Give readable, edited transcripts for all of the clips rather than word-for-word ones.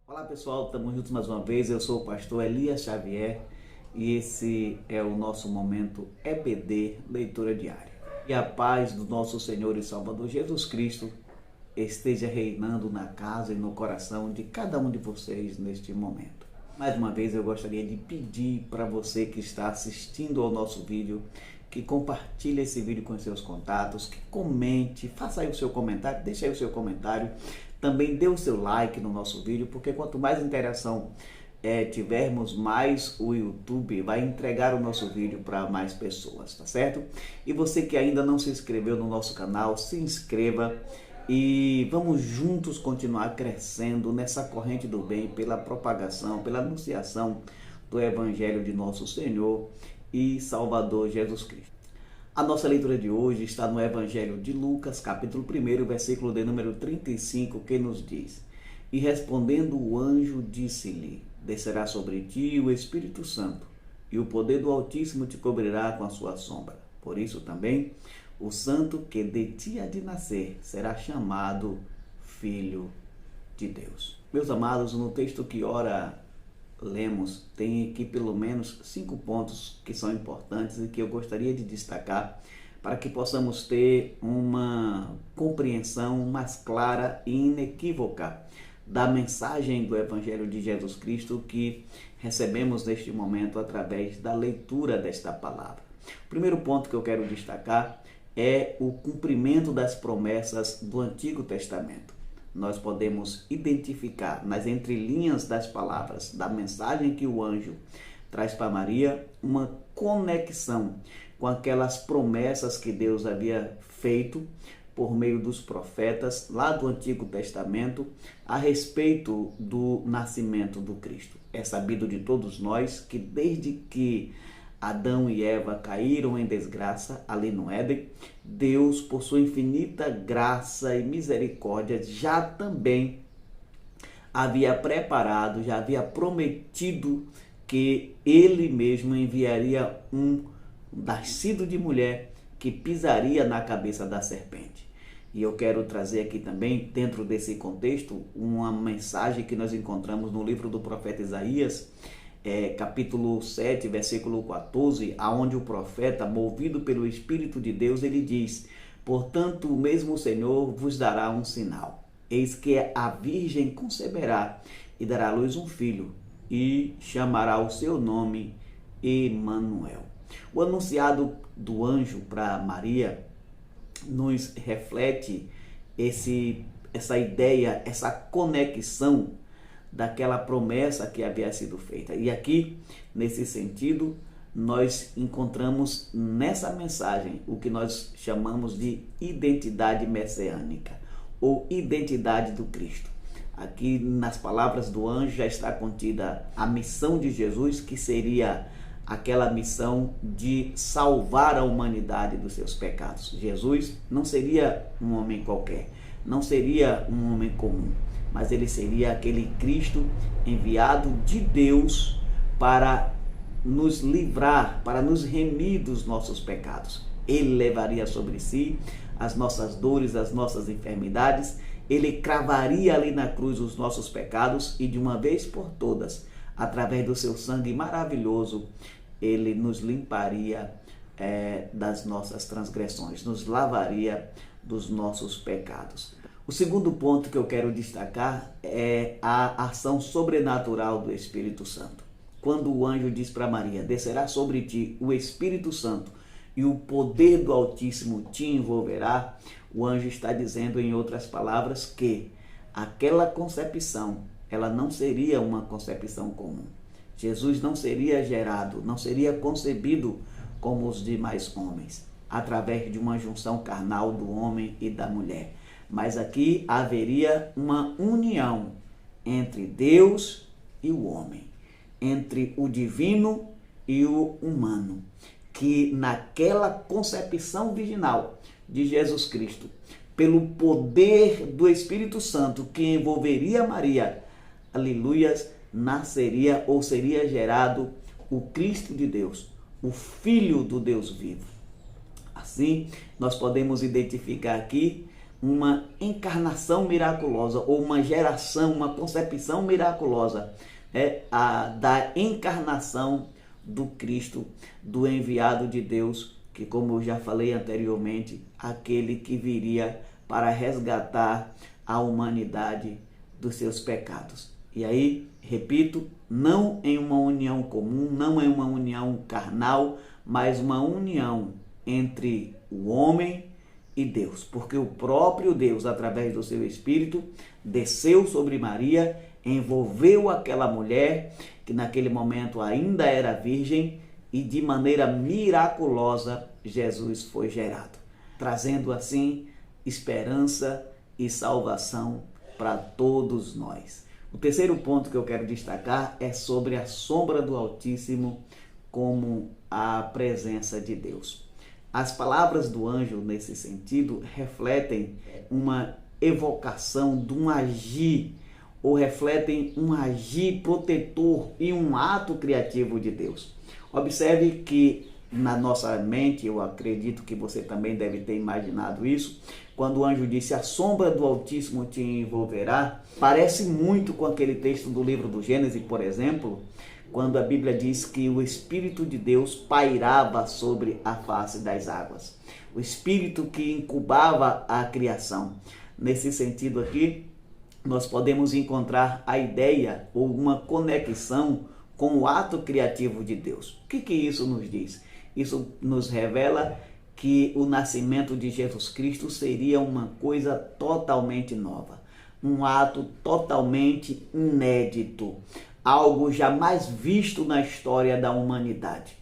Olá pessoal, estamos juntos mais uma vez. Eu sou o pastor Elias Xavier e esse é o nosso momento EBD, leitura diária. E a paz do nosso Senhor e Salvador Jesus Cristo esteja reinando na casa e no coração de cada um de vocês neste momento. Mais uma vez eu gostaria de pedir para você que está assistindo ao nosso vídeo que compartilhe esse vídeo com seus contatos, que comente, faça aí o seu comentário, deixe aí o seu comentário. Também dê o seu like no nosso vídeo, porque quanto mais interação tivermos, mais o YouTube vai entregar o nosso vídeo para mais pessoas, tá certo? E você que ainda não se inscreveu no nosso canal, se inscreva e vamos juntos continuar crescendo nessa corrente do bem pela propagação, pela anunciação do Evangelho de nosso Senhor e Salvador Jesus Cristo. A nossa leitura de hoje está no Evangelho de Lucas, capítulo 1, versículo de número 35, que nos diz: E respondendo o anjo disse-lhe: Descerá sobre ti o Espírito Santo, e o poder do Altíssimo te cobrirá com a sua sombra. Por isso também, o santo que de ti há de nascer será chamado Filho de Deus. Meus amados, no texto que ora lemos, tem aqui pelo menos 5 pontos que são importantes e que eu gostaria de destacar para que possamos ter uma compreensão mais clara e inequívoca da mensagem do Evangelho de Jesus Cristo que recebemos neste momento através da leitura desta palavra. O primeiro ponto que eu quero destacar é o cumprimento das promessas do Antigo Testamento. Nós podemos identificar nas entrelinhas das palavras, da mensagem que o anjo traz para Maria, uma conexão com aquelas promessas que Deus havia feito por meio dos profetas lá do Antigo Testamento a respeito do nascimento do Cristo. É sabido de todos nós que desde que Adão e Eva caíram em desgraça ali no Éden, Deus, por sua infinita graça e misericórdia, já também havia preparado, já havia prometido que Ele mesmo enviaria um nascido de mulher que pisaria na cabeça da serpente. E eu quero trazer aqui também, dentro desse contexto, uma mensagem que nós encontramos no livro do profeta Isaías, capítulo 7, versículo 14, aonde o profeta, movido pelo Espírito de Deus, ele diz: Portanto, o mesmo Senhor vos dará um sinal. Eis que a virgem conceberá e dará à luz um filho, e chamará o seu nome Emanuel. O anunciado do anjo para Maria nos reflete essa ideia, essa conexão daquela promessa que havia sido feita. E aqui, nesse sentido, nós encontramos nessa mensagem o que nós chamamos de identidade messiânica, ou identidade do Cristo. Aqui nas palavras do anjo já está contida a missão de Jesus, que seria aquela missão de salvar a humanidade dos seus pecados. Jesus não seria um homem qualquer, não seria um homem comum, mas ele seria aquele Cristo enviado de Deus para nos livrar, para nos remir dos nossos pecados. Ele levaria sobre si as nossas dores, as nossas enfermidades, ele cravaria ali na cruz os nossos pecados e de uma vez por todas, através do seu sangue maravilhoso, ele nos limparia das nossas transgressões, nos lavaria dos nossos pecados. O segundo ponto que eu quero destacar é a ação sobrenatural do Espírito Santo. Quando o anjo diz para Maria: descerá sobre ti o Espírito Santo e o poder do Altíssimo te envolverá, o anjo está dizendo, em outras palavras, que aquela concepção, ela não seria uma concepção comum. Jesus não seria gerado, não seria concebido como os demais homens, através de uma junção carnal do homem e da mulher. Mas aqui haveria uma união entre Deus e o homem, entre o divino e o humano, que naquela concepção virginal de Jesus Cristo, pelo poder do Espírito Santo que envolveria Maria, aleluias, nasceria ou seria gerado o Cristo de Deus, o Filho do Deus vivo. Assim, nós podemos identificar aqui uma encarnação miraculosa, ou uma geração, uma concepção miraculosa, da encarnação do Cristo, do enviado de Deus, que, como eu já falei anteriormente, aquele que viria para resgatar a humanidade dos seus pecados. E aí, repito, não em uma união comum, não em uma união carnal, mas uma união entre o homem e Deus, porque o próprio Deus, através do seu Espírito, desceu sobre Maria, envolveu aquela mulher, que naquele momento ainda era virgem, e de maneira miraculosa Jesus foi gerado, trazendo assim esperança e salvação para todos nós. O terceiro ponto que eu quero destacar é sobre a sombra do Altíssimo como a presença de Deus. As palavras do anjo, nesse sentido, refletem uma evocação de um agir, ou refletem um agir protetor e um ato criativo de Deus. Observe que na nossa mente, eu acredito que você também deve ter imaginado isso, quando o anjo disse: a sombra do Altíssimo te envolverá, parece muito com aquele texto do livro do Gênesis, por exemplo, quando a Bíblia diz que o Espírito de Deus pairava sobre a face das águas. O Espírito que incubava a criação. Nesse sentido aqui, nós podemos encontrar a ideia ou uma conexão com o ato criativo de Deus. O que isso nos diz? Isso nos revela que o nascimento de Jesus Cristo seria uma coisa totalmente nova, um ato totalmente inédito, algo jamais visto na história da humanidade,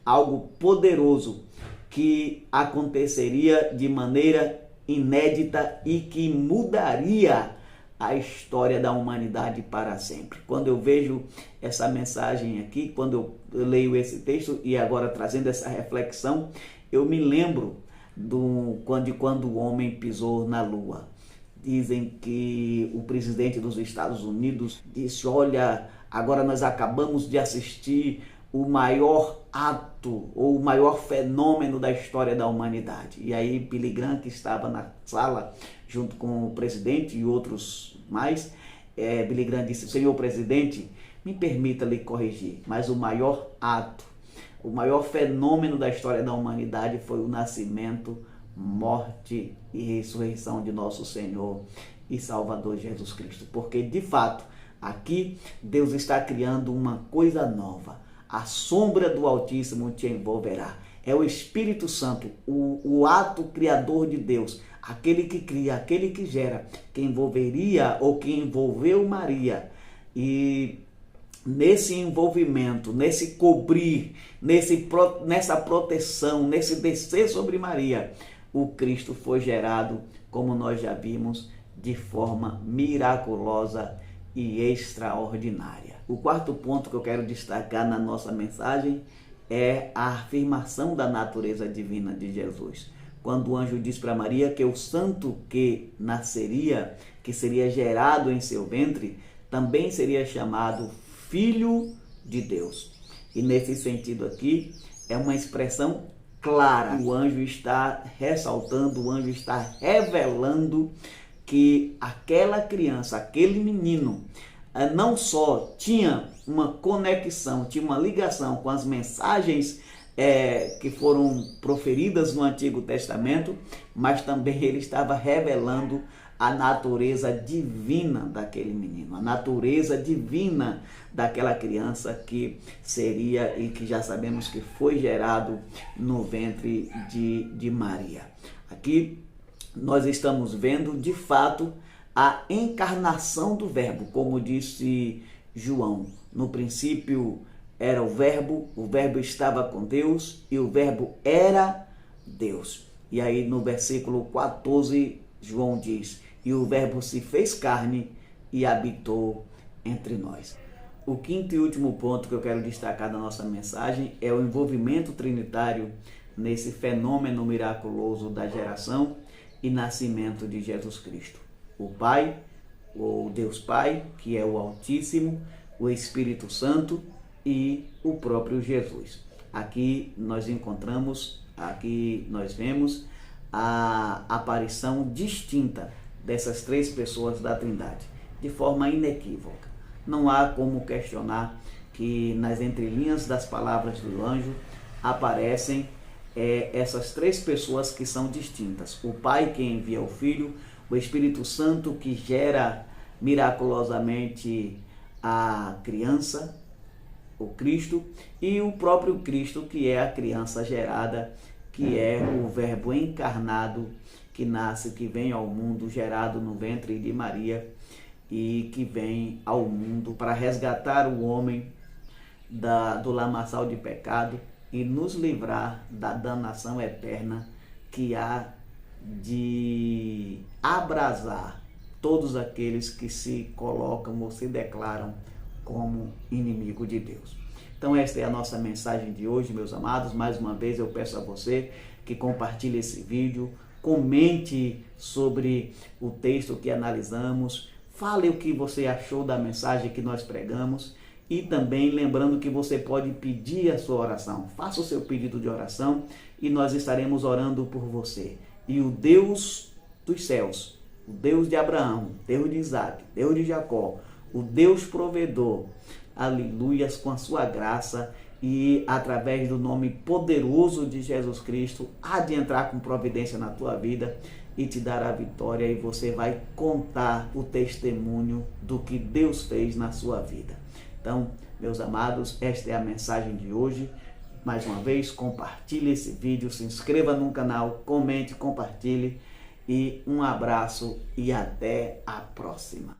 algo poderoso que aconteceria de maneira inédita e que mudaria a história da humanidade para sempre. Quando eu vejo essa mensagem aqui, quando eu leio esse texto e agora trazendo essa reflexão, eu me lembro quando o homem pisou na Lua. Dizem que o presidente dos Estados Unidos disse: olha, agora nós acabamos de assistir o maior ato ou o maior fenômeno da história da humanidade. E aí Billy Graham, que estava na sala junto com o presidente e outros mais, Billy Graham disse: senhor presidente, me permita lhe corrigir, mas o maior ato, o maior fenômeno da história da humanidade foi o nascimento, morte e ressurreição de nosso Senhor e Salvador Jesus Cristo. Porque, de fato, aqui Deus está criando uma coisa nova. A sombra do Altíssimo te envolverá. É o Espírito Santo, o ato criador de Deus, aquele que cria, aquele que gera, que envolveria ou que envolveu Maria. E nesse envolvimento, nesse cobrir, nessa proteção, nesse descer sobre Maria, o Cristo foi gerado, como nós já vimos, de forma miraculosa e extraordinária. O quarto ponto que eu quero destacar na nossa mensagem é a afirmação da natureza divina de Jesus. Quando o anjo diz para Maria que o santo que nasceria, que seria gerado em seu ventre, também seria chamado Filho de Deus. E nesse sentido aqui, é uma expressão clara. O anjo está ressaltando, o anjo está revelando que aquela criança, aquele menino, não só tinha uma conexão, tinha uma ligação com as mensagens que foram proferidas no Antigo Testamento, mas também ele estava revelando a natureza divina daquele menino, a natureza divina daquela criança que seria e que já sabemos que foi gerado no ventre de Maria. Aqui nós estamos vendo de fato a encarnação do Verbo, como disse João. No princípio era o Verbo estava com Deus e o Verbo era Deus. E aí no versículo 14, João diz: e o Verbo se fez carne e habitou entre nós. O quinto e último ponto que eu quero destacar da nossa mensagem é o envolvimento trinitário nesse fenômeno miraculoso da geração e nascimento de Jesus Cristo. O Pai, o Deus Pai, que é o Altíssimo, o Espírito Santo e o próprio Jesus. Aqui nós vemos a aparição distinta dessas três pessoas da Trindade, de forma inequívoca. Não há como questionar que nas entrelinhas das palavras do anjo aparecem essas três pessoas que são distintas. O Pai que envia o Filho, o Espírito Santo que gera miraculosamente a criança, o Cristo, e o próprio Cristo que é a criança gerada, que é o Verbo encarnado, que nasce, que vem ao mundo, gerado no ventre de Maria, e que vem ao mundo para resgatar o homem do lamaçal de pecado e nos livrar da danação eterna que há de abrasar todos aqueles que se colocam ou se declaram como inimigo de Deus. Então esta é a nossa mensagem de hoje, meus amados. Mais uma vez eu peço a você que compartilhe esse vídeo, comente sobre o texto que analisamos, fale o que você achou da mensagem que nós pregamos e também lembrando que você pode pedir a sua oração. Faça o seu pedido de oração e nós estaremos orando por você. E o Deus dos céus, o Deus de Abraão, Deus de Isaac, Deus de Jacó, o Deus provedor, aleluias, com a sua graça e através do nome poderoso de Jesus Cristo, há de entrar com providência na tua vida e te dar a vitória, e você vai contar o testemunho do que Deus fez na sua vida. Então, meus amados, esta é a mensagem de hoje. Mais uma vez, compartilhe esse vídeo, se inscreva no canal, comente, compartilhe, e um abraço e até a próxima.